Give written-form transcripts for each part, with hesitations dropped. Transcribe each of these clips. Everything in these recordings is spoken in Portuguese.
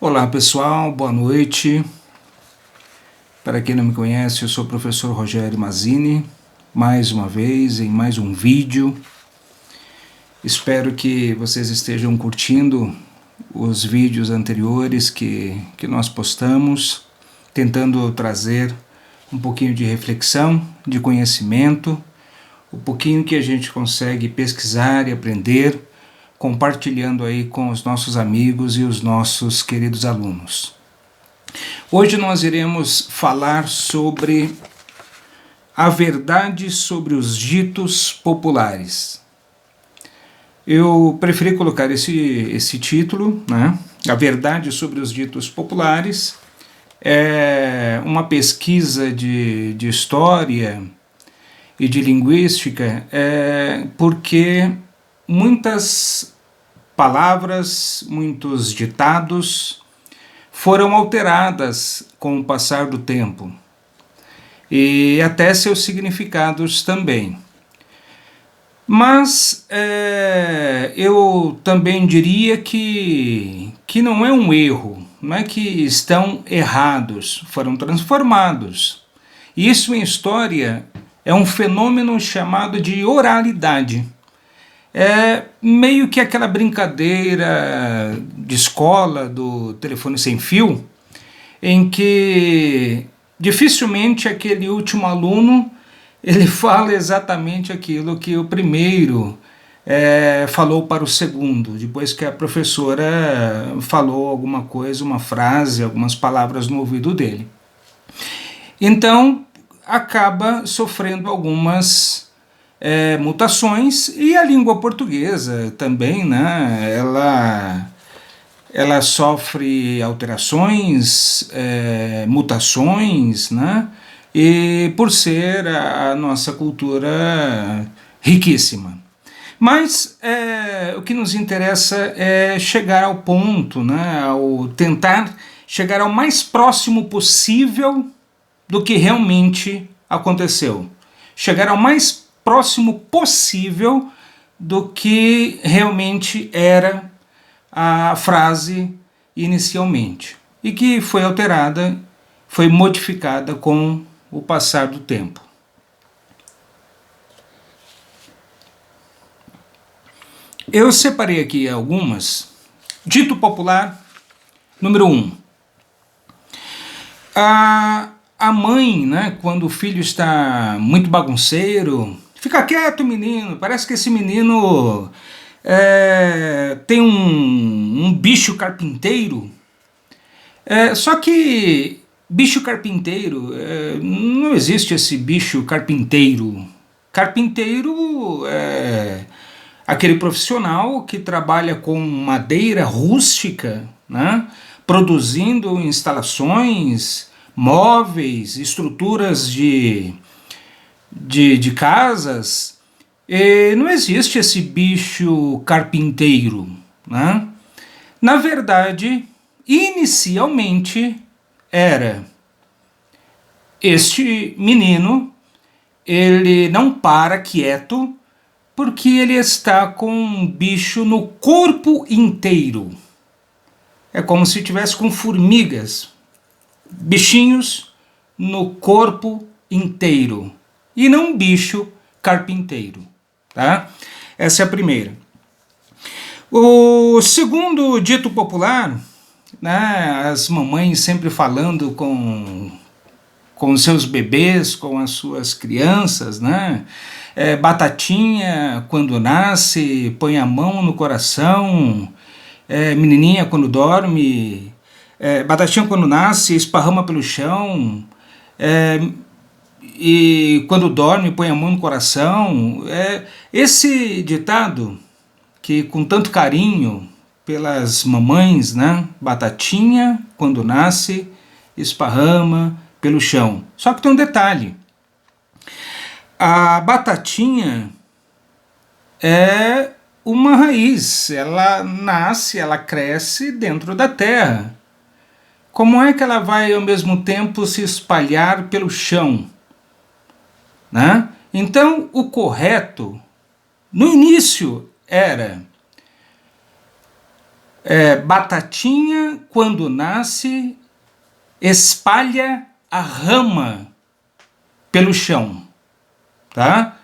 Olá pessoal, boa noite. Para quem não me conhece, eu sou o professor Rogério Mazzini, mais uma vez em mais um vídeo. Espero que vocês estejam curtindo os vídeos anteriores que nós postamos, tentando trazer um pouquinho de reflexão, de conhecimento, um pouquinho que a gente consegue pesquisar e aprender, compartilhando aí com os nossos amigos e os nossos queridos alunos. Hoje nós iremos falar sobre a verdade sobre os ditos populares. Eu preferi colocar esse título, né? A verdade sobre os ditos populares. É uma pesquisa de história e de linguística, porque muitas palavras, muitos ditados foram alteradas com o passar do tempo e até seus significados também. Mas eu também diria que não é um erro, não é que estão errados, foram transformados. Isso em história é um fenômeno chamado de oralidade. É meio que aquela brincadeira de escola do telefone sem fio, em que dificilmente aquele último aluno ele fala exatamente aquilo que o primeiro falou para o segundo, depois que a professora falou alguma coisa, uma frase, algumas palavras no ouvido dele. Então, acaba sofrendo algumas mutações, e a língua portuguesa também, né? Ela sofre alterações, mutações, né? E por ser a nossa cultura riquíssima. Mas o que nos interessa é chegar ao ponto, né? Ao tentar chegar ao mais próximo possível do que realmente aconteceu. Chegar ao mais próximo possível do que realmente era a frase inicialmente e que foi alterada, foi modificada com o passar do tempo. Eu separei aqui algumas. Dito popular, número 1. A mãe, né, quando o filho está muito bagunceiro, fica quieto, menino, parece que esse menino tem um bicho carpinteiro. Só que bicho carpinteiro, não existe esse bicho carpinteiro. Carpinteiro é aquele profissional que trabalha com madeira rústica, né, produzindo instalações, móveis, estruturas de casas. E não existe esse bicho carpinteiro, né? Na verdade, inicialmente era este menino, ele não para quieto porque ele está com um bicho no corpo inteiro. É como se tivesse com formigas, bichinhos no corpo inteiro, e não um bicho carpinteiro, tá? Essa é a primeira. O segundo dito popular, né, as mamães sempre falando com os seus bebês, com as suas crianças, né? Batatinha quando nasce, põe a mão no coração, menininha quando dorme, batatinha quando nasce, esparrama pelo chão, e quando dorme põe a mão no coração. Esse ditado, que com tanto carinho pelas mamães, né? Batatinha quando nasce, esparrama pelo chão. Só que tem um detalhe. A batatinha é uma raiz, ela nasce, ela cresce dentro da terra. Como é que ela vai ao mesmo tempo se espalhar pelo chão, né? Então o correto no início era Batatinha, quando nasce, espalha a rama pelo chão, tá?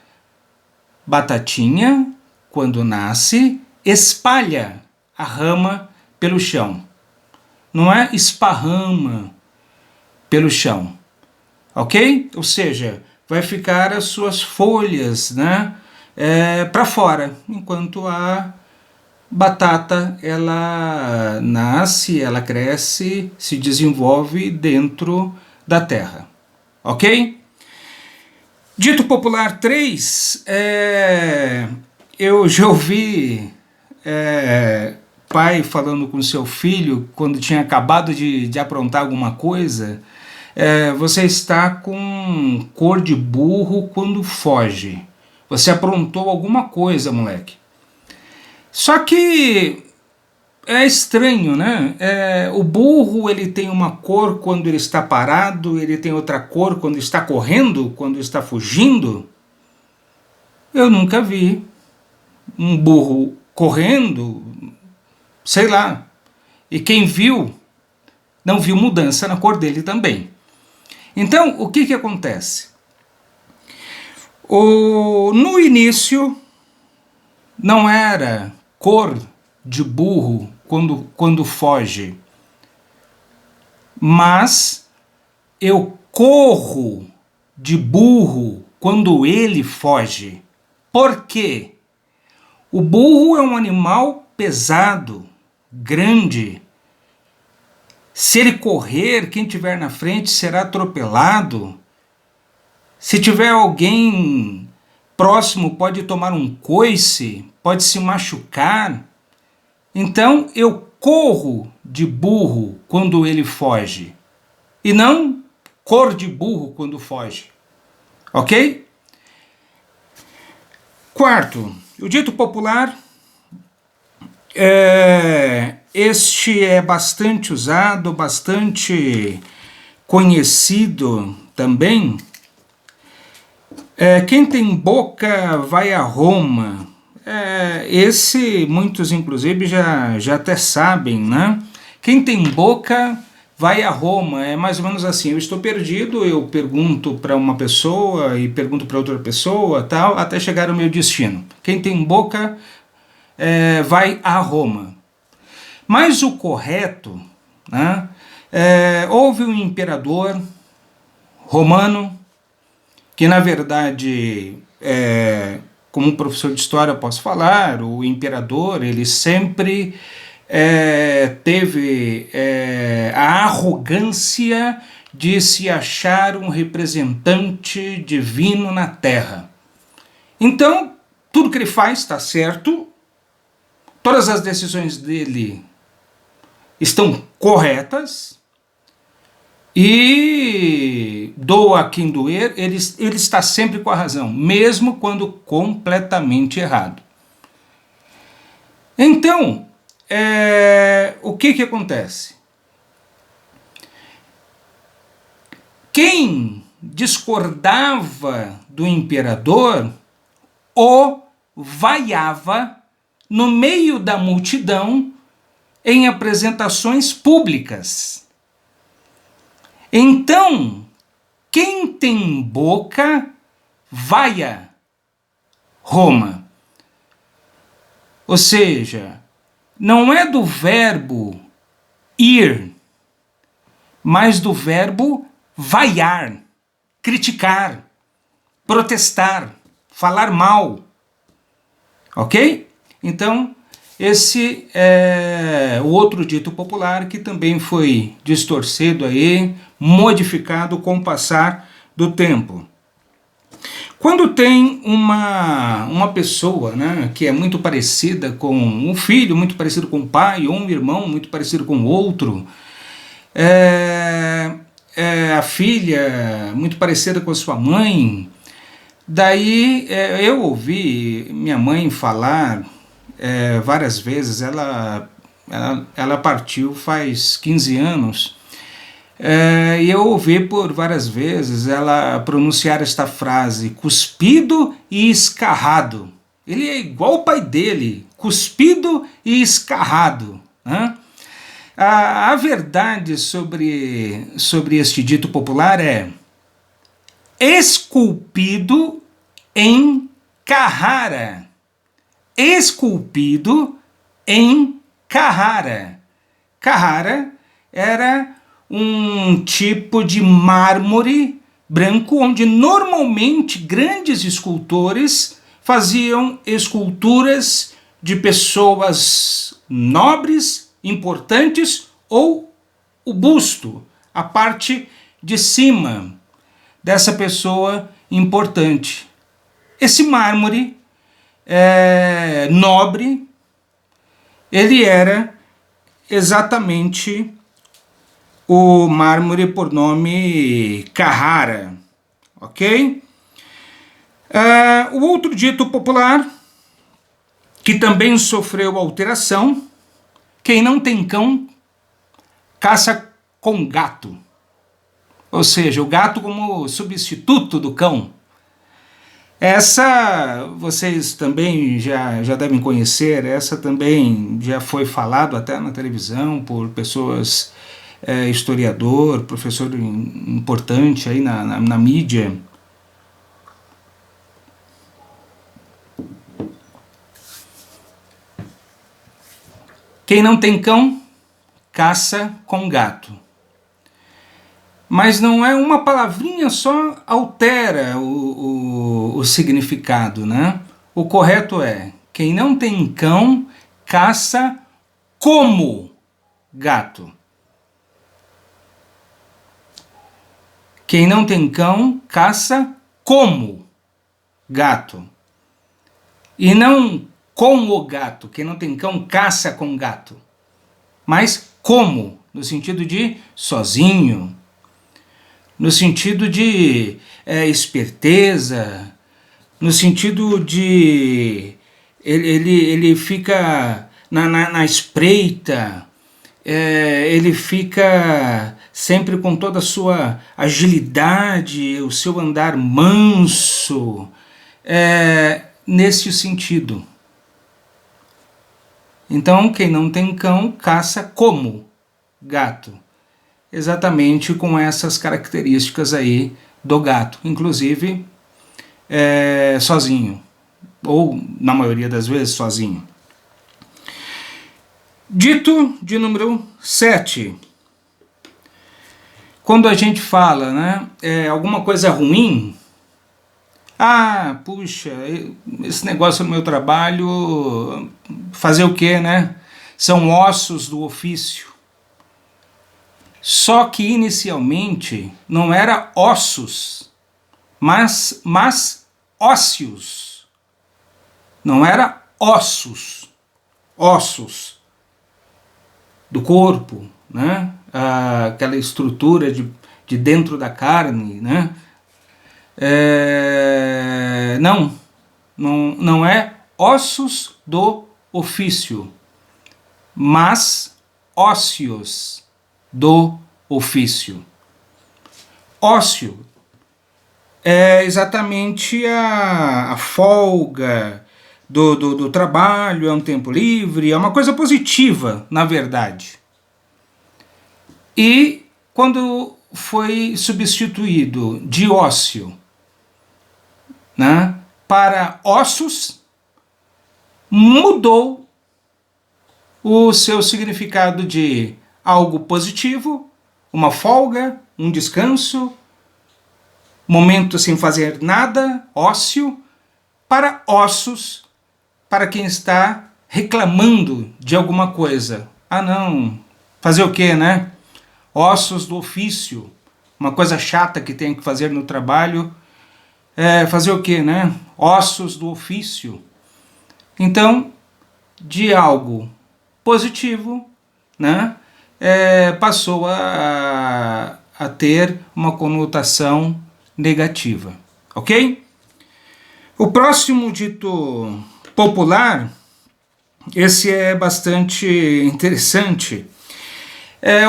Batatinha, quando nasce, espalha a rama pelo chão. Não é esparrama pelo chão, ok? Ou seja, vai ficar as suas folhas, né, para fora, enquanto a batata ela nasce, ela cresce, se desenvolve dentro da terra, ok? Dito popular 3, eu já ouvi pai falando com seu filho quando tinha acabado de aprontar alguma coisa, você está com cor de burro quando foge. Você aprontou alguma coisa, moleque. Só que é estranho, né? O burro ele tem uma cor quando ele está parado, ele tem outra cor quando está correndo, quando está fugindo. Eu nunca vi um burro correndo, sei lá. E quem viu, não viu mudança na cor dele também. Então, o que acontece? No início, não era cor de burro quando foge, mas eu corro de burro quando ele foge. Por quê? O burro é um animal pesado, grande. Se ele correr, quem estiver na frente será atropelado. Se tiver alguém próximo, pode tomar um coice, pode se machucar. Então eu corro de burro quando ele foge, e não cor de burro quando foge. Ok? Quarto, o dito popular, este é bastante usado, bastante conhecido também. Quem tem boca vai a Roma. Esse muitos inclusive já até sabem, né? Quem tem boca vai a Roma. É mais ou menos assim: eu estou perdido, eu pergunto para uma pessoa e pergunto para outra pessoa, tal, até chegar ao meu destino. Quem tem boca vai a Roma. Mas o correto, né? Houve um imperador romano que, na verdade, como professor de história posso falar, o imperador ele sempre teve a arrogância de se achar um representante divino na Terra. Então, tudo que ele faz está certo, todas as decisões dele estão corretas, e doa a quem doer, ele está sempre com a razão, mesmo quando completamente errado. Então, o que acontece? Quem discordava do imperador o vaiava no meio da multidão em apresentações públicas. Então, quem tem boca, vaia Roma. Ou seja, não é do verbo ir, mas do verbo vaiar, criticar, protestar, falar mal. Ok? Então, esse é o outro dito popular que também foi distorcido aí, modificado com o passar do tempo. Quando tem uma pessoa, né, que é muito parecida com um filho, muito parecido com o pai, ou um irmão muito parecido com o outro, a filha muito parecida com a sua mãe, daí eu ouvi minha mãe falar várias vezes, ela partiu faz 15 anos, e eu ouvi por várias vezes ela pronunciar esta frase: cuspido e escarrado. Ele é igual o pai dele, cuspido e escarrado. né? A verdade sobre este dito popular é: esculpido em Carrara. Esculpido em Carrara. Carrara era um tipo de mármore branco onde normalmente grandes escultores faziam esculturas de pessoas nobres, importantes, ou o busto, a parte de cima dessa pessoa importante. Esse mármore nobre, ele era exatamente o mármore por nome Carrara, ok? O outro dito popular, que também sofreu alteração: quem não tem cão, caça com gato. Ou seja, o gato como substituto do cão. Essa vocês também já devem conhecer, essa também já foi falado até na televisão por pessoas, historiador, professor importante aí na mídia. Quem não tem cão, caça com gato. Mas não é uma palavrinha só altera o significado, né? O correto é: quem não tem cão, caça como gato. Quem não tem cão, caça como gato. E não com o gato. Quem não tem cão, caça com gato. Mas como? No sentido de sozinho, no sentido de esperteza, no sentido de ele fica na espreita, ele fica sempre com toda a sua agilidade, o seu andar manso, nesse sentido. Então, quem não tem cão, caça como gato. Exatamente com essas características aí do gato, inclusive sozinho, ou na maioria das vezes sozinho. Dito de número 7. Quando a gente fala, né, alguma coisa ruim, puxa, esse negócio no meu trabalho, fazer o quê, né? São ossos do ofício. Só que inicialmente não era ossos, mas ósseos. Não era ossos do corpo, né? Aquela estrutura de dentro da carne, né? Não é ossos do ofício, mas ósseos do ofício. Ócio é exatamente a folga do trabalho, é um tempo livre, é uma coisa positiva, na verdade. E quando foi substituído de ócio, né, para ossos, mudou o seu significado de algo positivo, uma folga, um descanso, momento sem fazer nada, ócio, para ossos, para quem está reclamando de alguma coisa. Não, fazer o quê, né? Ossos do ofício, uma coisa chata que tem que fazer no trabalho, fazer o quê, né? Ossos do ofício. Então, de algo positivo, né, passou a ter uma conotação negativa, ok? O próximo dito popular, esse é bastante interessante.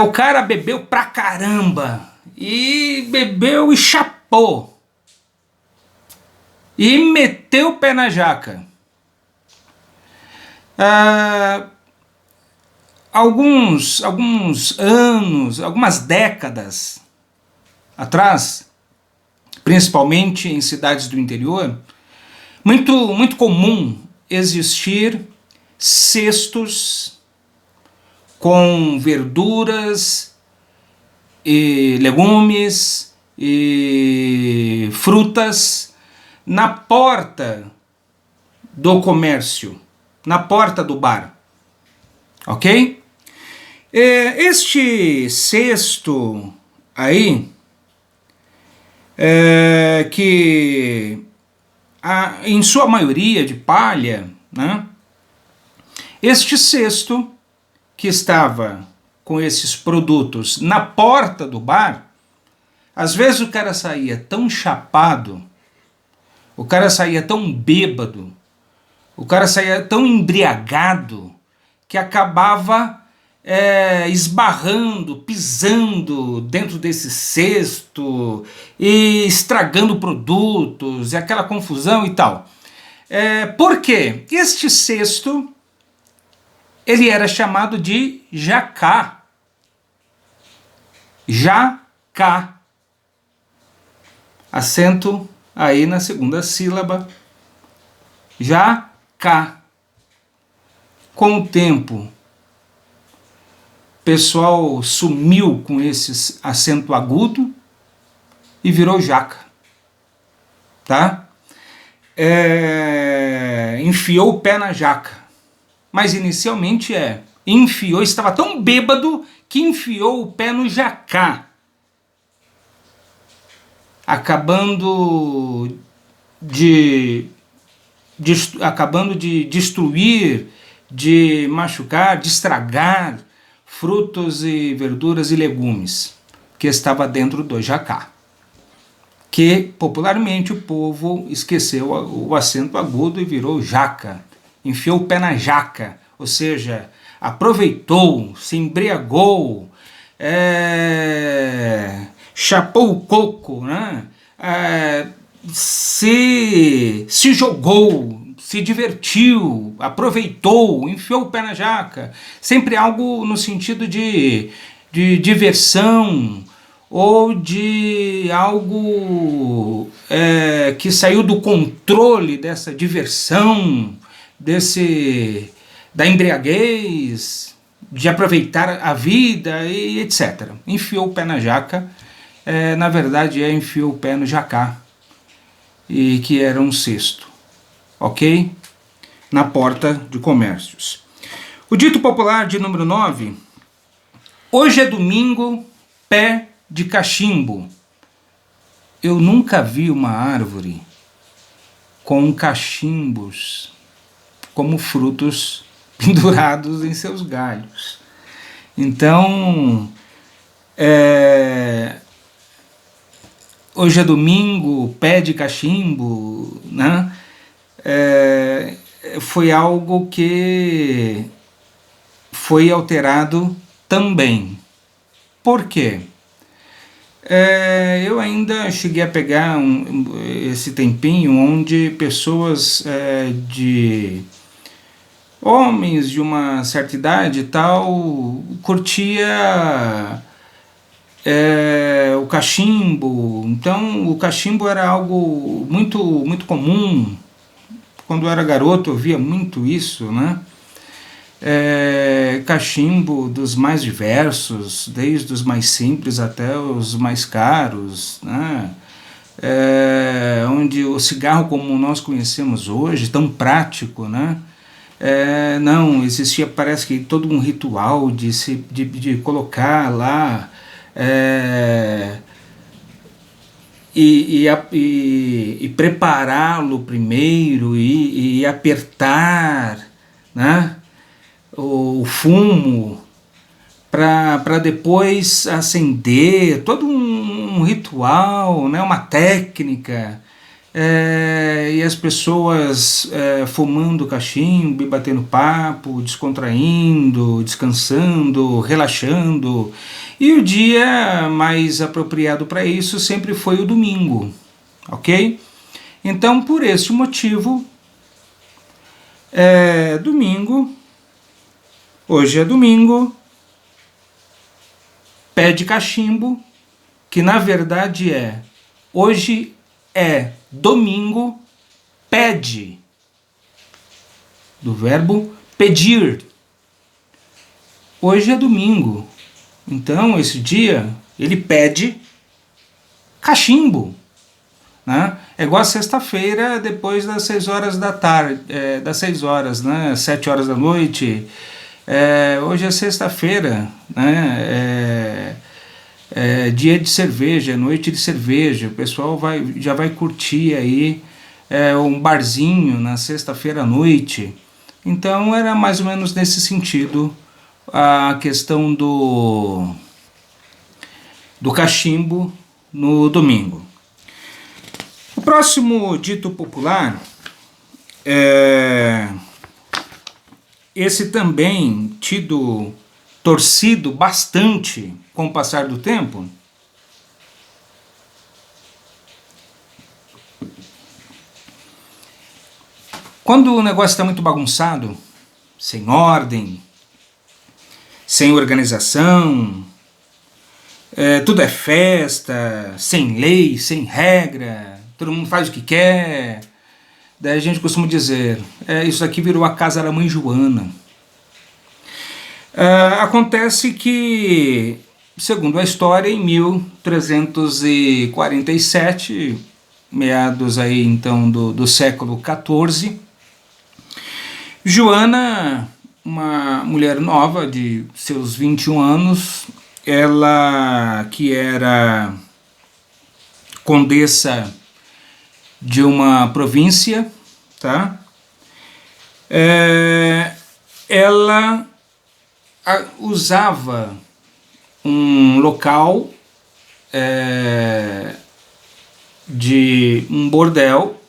O cara bebeu pra caramba, e bebeu e chapou, e meteu o pé na jaca. alguns anos, algumas décadas atrás, principalmente em cidades do interior, muito comum existir cestos com verduras e legumes e frutas na porta do comércio, na porta do bar, ok? Este cesto aí, que em sua maioria de palha, né? Este cesto que estava com esses produtos na porta do bar, às vezes o cara saía tão chapado, o cara saía tão bêbado, o cara saía tão embriagado que acabava esbarrando, pisando dentro desse cesto e estragando produtos e aquela confusão e tal. Por quê? Este cesto ele era chamado de jacá. Jacá. Acento aí na segunda sílaba. Jacá. Com o tempo, o pessoal sumiu com esse acento agudo e virou jaca. Tá? Enfiou o pé na jaca. Mas inicialmente estava tão bêbado que enfiou o pé no jacá, acabando de destruir, de machucar, de estragar frutos e verduras e legumes que estava dentro do jacá, que popularmente o povo esqueceu o acento agudo e virou jaca, enfiou o pé na jaca, ou seja, aproveitou, se embriagou, chapou o coco, né? Se jogou, se divertiu, aproveitou, enfiou o pé na jaca, sempre algo no sentido de diversão ou de algo que saiu do controle dessa diversão, da embriaguez, de aproveitar a vida e etc. Enfiou o pé na jaca, na verdade enfiou o pé no jacá, e que era um cesto, ok? Na porta de comércios. O dito popular de número 9, hoje é domingo, pé de cachimbo. Eu nunca vi uma árvore com cachimbos como frutos pendurados em seus galhos. Então, hoje é domingo, pé de cachimbo, né? Foi algo que foi alterado também. Por quê? Eu ainda cheguei a pegar esse tempinho onde pessoas homens de uma certa idade e tal, curtia o cachimbo. Então o cachimbo era algo muito comum. Quando eu era garoto eu via muito isso, né? Cachimbo dos mais diversos, desde os mais simples até os mais caros, né? Onde o cigarro como nós conhecemos hoje, tão prático, né? Não, existia, parece que todo um ritual de colocar lá e prepará-lo primeiro e apertar, né, o fumo para depois acender, todo um ritual, né, uma técnica. E as pessoas fumando cachimbo e batendo papo, descontraindo, descansando, relaxando. E o dia mais apropriado para isso sempre foi o domingo, ok? Então, por esse motivo, domingo Hoje é domingo, pé de cachimbo, que na verdade hoje é domingo, pede, do verbo pedir. Hoje é domingo, então esse dia ele pede cachimbo, né? É igual a sexta-feira depois das 6 horas da tarde, das 6 horas, né? 7 horas da noite. Hoje é sexta-feira, né? Dia de cerveja, noite de cerveja. O pessoal já vai curtir aí um barzinho na sexta-feira à noite. Então era mais ou menos nesse sentido a questão do cachimbo no domingo. O próximo dito popular esse também torcido bastante com o passar do tempo. Quando o negócio está muito bagunçado, sem ordem, sem organização, tudo é festa, sem lei, sem regra, todo mundo faz o que quer. Daí a gente costuma dizer, isso aqui virou a casa da mãe Joana. Acontece que, segundo a história, em 1347, meados aí então do século XIV, Joana, uma mulher nova de seus 21 anos, ela que era condessa de uma província, tá? Ela usava um local de um bordel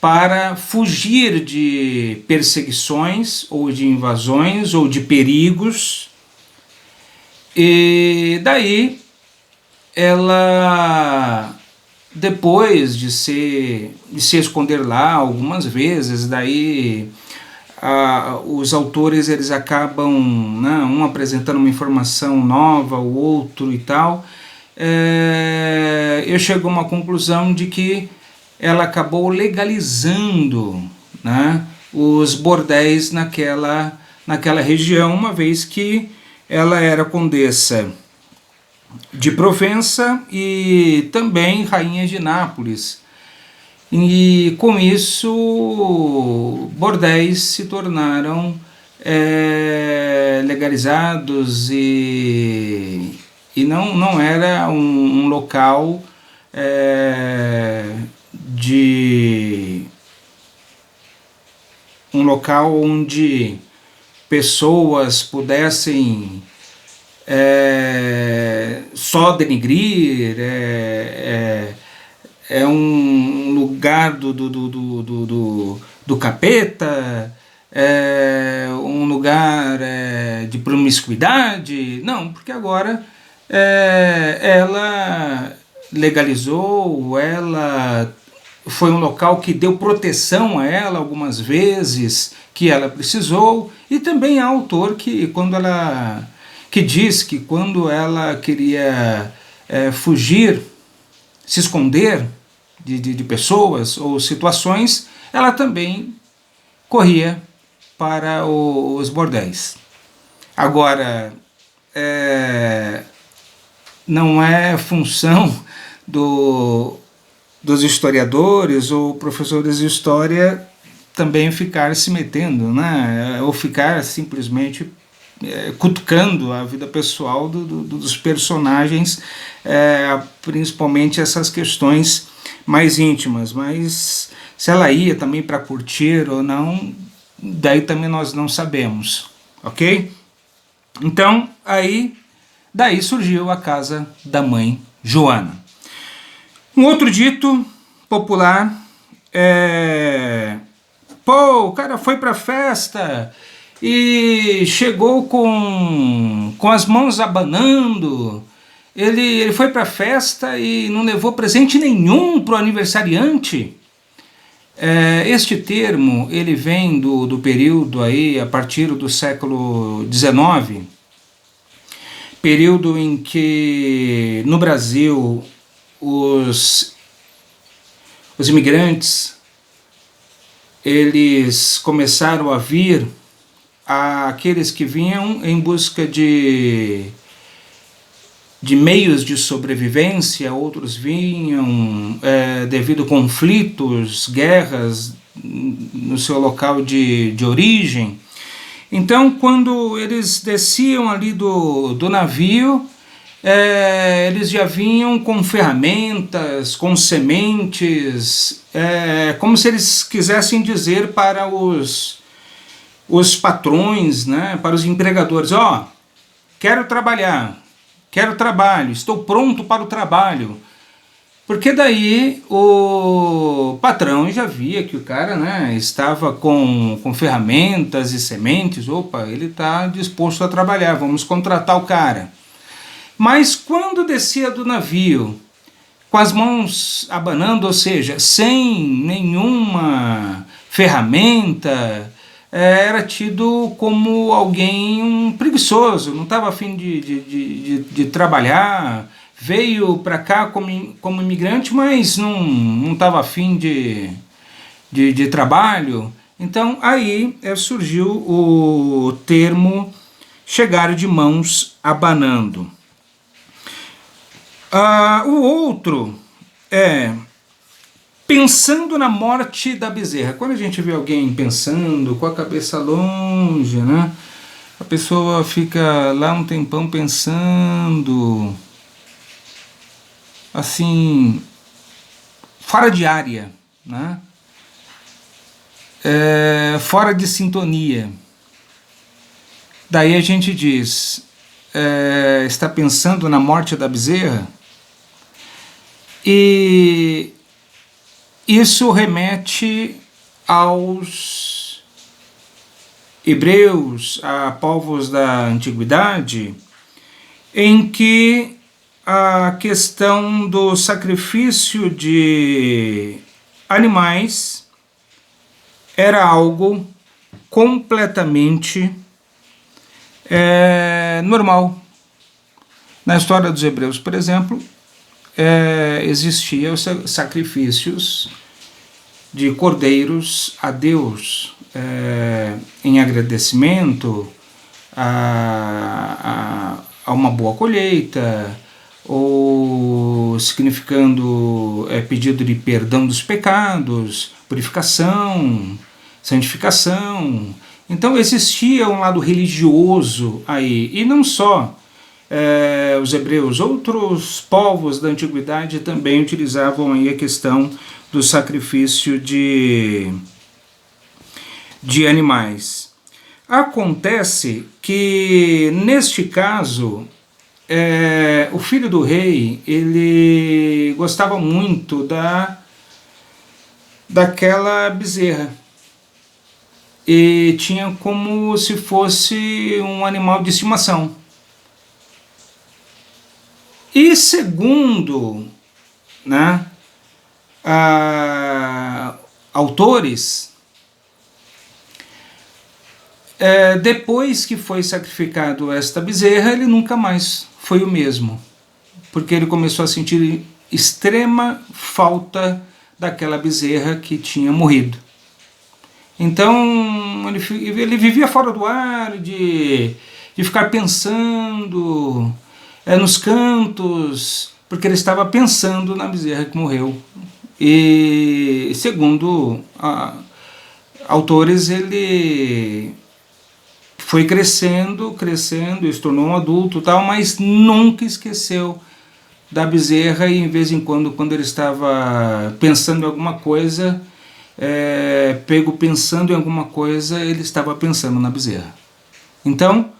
para fugir de perseguições ou de invasões ou de perigos, e daí ela, depois de se esconder lá algumas vezes, daí os autores eles acabam, né, um apresentando uma informação nova, o outro e tal, eu chego a uma conclusão de que ela acabou legalizando, né, os bordéis naquela região, uma vez que ela era condessa de Provença e também rainha de Nápoles. E com isso, bordéis se tornaram legalizados e não era um local onde pessoas pudessem só denigrir, um lugar do capeta, um lugar de promiscuidade. Não, porque agora ela legalizou, ela foi um local que deu proteção a ela algumas vezes que ela precisou, e também há autor que diz que quando ela queria fugir, se esconder de pessoas ou situações, ela também corria para os bordéis. Agora, não é função dos historiadores ou professores de história também ficar se metendo, né? Ou ficar simplesmente cutucando a vida pessoal dos personagens, principalmente essas questões mais íntimas. Mas se ela ia também para curtir ou não, daí também nós não sabemos, ok? Então, daí surgiu a casa da mãe Joana. Um outro dito popular o cara foi para a festa e chegou com as mãos abanando. Ele foi para a festa e não levou presente nenhum para o aniversariante. Este termo ele vem do período aí a partir do século XIX, período em que no Brasil os imigrantes eles começaram a vir, aqueles que vinham em busca de meios de sobrevivência, outros vinham devido a conflitos, guerras no seu local de origem. Então, quando eles desciam ali do navio, eles já vinham com ferramentas, com sementes, como se eles quisessem dizer para os patrões, né, para os empregadores: ó, quero trabalhar, quero trabalho, estou pronto para o trabalho. Porque daí o patrão já via que o cara, né, estava com ferramentas e sementes. Opa, ele está disposto a trabalhar, vamos contratar o cara. Mas quando descia do navio, com as mãos abanando, ou seja, sem nenhuma ferramenta, era tido como alguém preguiçoso, não estava a fim de trabalhar, veio para cá como imigrante, mas não estava a fim de trabalho. Então aí surgiu o termo chegar de mãos abanando. O outro é pensando na morte da bezerra. Quando a gente vê alguém pensando com a cabeça longe, né, a pessoa fica lá um tempão pensando, assim, fora de área, né, fora de sintonia. Daí a gente diz, está pensando na morte da bezerra? E isso remete aos hebreus, a povos da antiguidade, em que a questão do sacrifício de animais era algo completamente normal. Na história dos hebreus, por exemplo, existiam sacrifícios de cordeiros a Deus, em agradecimento a uma boa colheita, ou significando pedido de perdão dos pecados, purificação, santificação. Então existia um lado religioso aí, e não só os hebreus, outros povos da antiguidade também utilizavam aí a questão do sacrifício de animais. Acontece que, neste caso, o filho do rei, ele gostava muito daquela bezerra, e tinha como se fosse um animal de estimação. E segundo, né, autores, depois que foi sacrificado esta bezerra, ele nunca mais foi o mesmo, porque ele começou a sentir extrema falta daquela bezerra que tinha morrido. Então ele vivia fora do ar, de ficar pensando nos cantos, porque ele estava pensando na bezerra que morreu. E segundo autores, ele foi crescendo, se tornou um adulto, tal, mas nunca esqueceu da bezerra, e em vez em quando ele estava pensando em alguma coisa, pego pensando em alguma coisa, ele estava pensando na bezerra. Então,